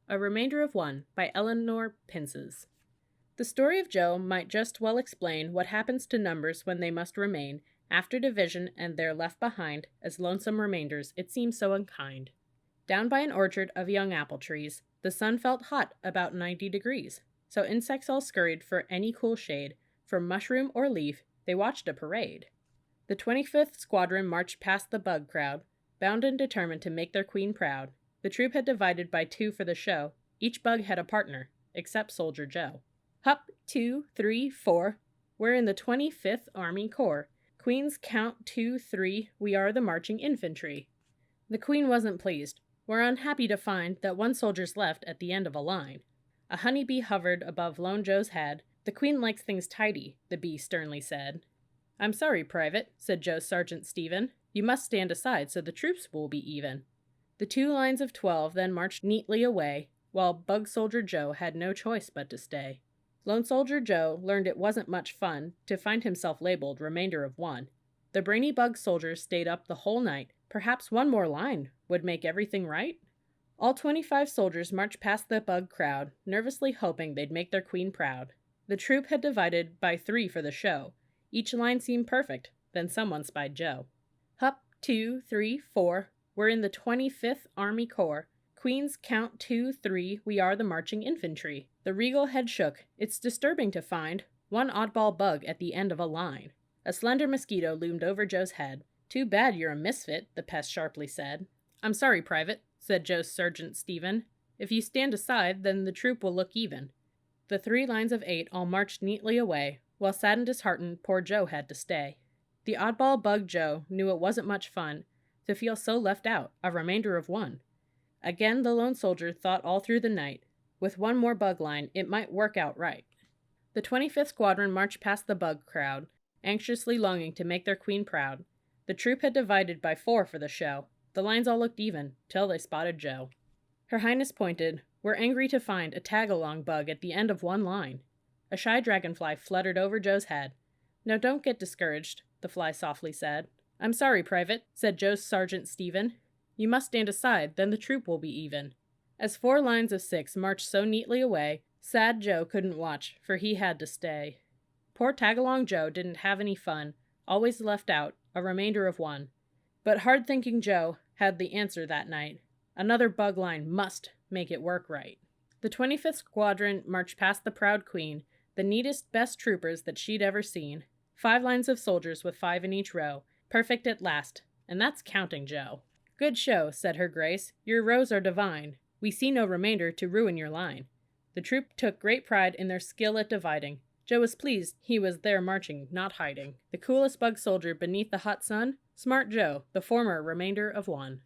A Remainder of One by Elinor Pinczes. The story of Joe might just well explain what happens to numbers when they must remain, after division and they're left behind, as lonesome remainders. It seems so unkind. Down by an orchard of young apple trees, the sun felt hot, about 90 degrees. So insects all scurried for any cool shade. From mushroom or leaf, they watched a parade. The 25th Squadron marched past the bug crowd, bound and determined to make their queen proud. The troop had divided by 2 for the show. Each bug had a partner, except Soldier Joe. Hup, 2, 3, 4. We're in the 25th Army Corps. Queens count 2, 3. We are the marching infantry. The queen wasn't pleased. We're unhappy to find that one soldier's left at the end of a line. A honeybee hovered above Lone Joe's head. The queen likes things tidy, the bee sternly said. I'm sorry, Private, said Joe's Sergeant Stephen. You must stand aside so the troops will be even. The 2 lines of 12 then marched neatly away, while Bug Soldier Joe had no choice but to stay. Lone Soldier Joe learned it wasn't much fun to find himself labeled Remainder of One. The brainy Bug soldiers stayed up the whole night. Perhaps one more line would make everything right? All 25 soldiers marched past the bug crowd, nervously hoping they'd make their queen proud. The troop had divided by 3 for the show. Each line seemed perfect, then someone spied Joe. Hup, 2, 3, 4. We're in the 25th Army Corps. Queens count 2, 3. We are the marching infantry. The regal head shook. It's disturbing to find one oddball bug at the end of a line. A slender mosquito loomed over Joe's head. Too bad you're a misfit, the pest sharply said. I'm sorry, Private, said Joe's Sergeant Stephen. If you stand aside, then the troop will look even. The 3 lines of 8 all marched neatly away, while sad and disheartened poor Joe had to stay. The oddball bug Joe knew it wasn't much fun to feel so left out, a remainder of one. Again the lone soldier thought all through the night. With one more bug line, it might work out right. The 25th Squadron marched past the bug crowd, anxiously longing to make their queen proud. The troop had divided by 4 for the show. The lines all looked even, till they spotted Joe. Her Highness pointed. We're angry to find a tag-along bug at the end of one line. A shy dragonfly fluttered over Joe's head. Now don't get discouraged, the fly softly said. I'm sorry, Private, said Joe's Sergeant Stephen. You must stand aside, then the troop will be even. As 4 lines of 6 marched so neatly away, sad Joe couldn't watch, for he had to stay. Poor Tagalong Joe didn't have any fun, always left out, a remainder of one. But hard-thinking Joe had the answer that night. Another bug line must make it work right. The 25th Squadron marched past the proud queen, the neatest, best troopers that she'd ever seen. 5 lines of soldiers with 5 in each row, perfect at last, and that's counting Joe. Good show, said her grace. Your rows are divine. We see no remainder to ruin your line. The troop took great pride in their skill at dividing. Joe was pleased he was there marching, not hiding. The coolest bug soldier beneath the hot sun? Smart Joe, the former remainder of one.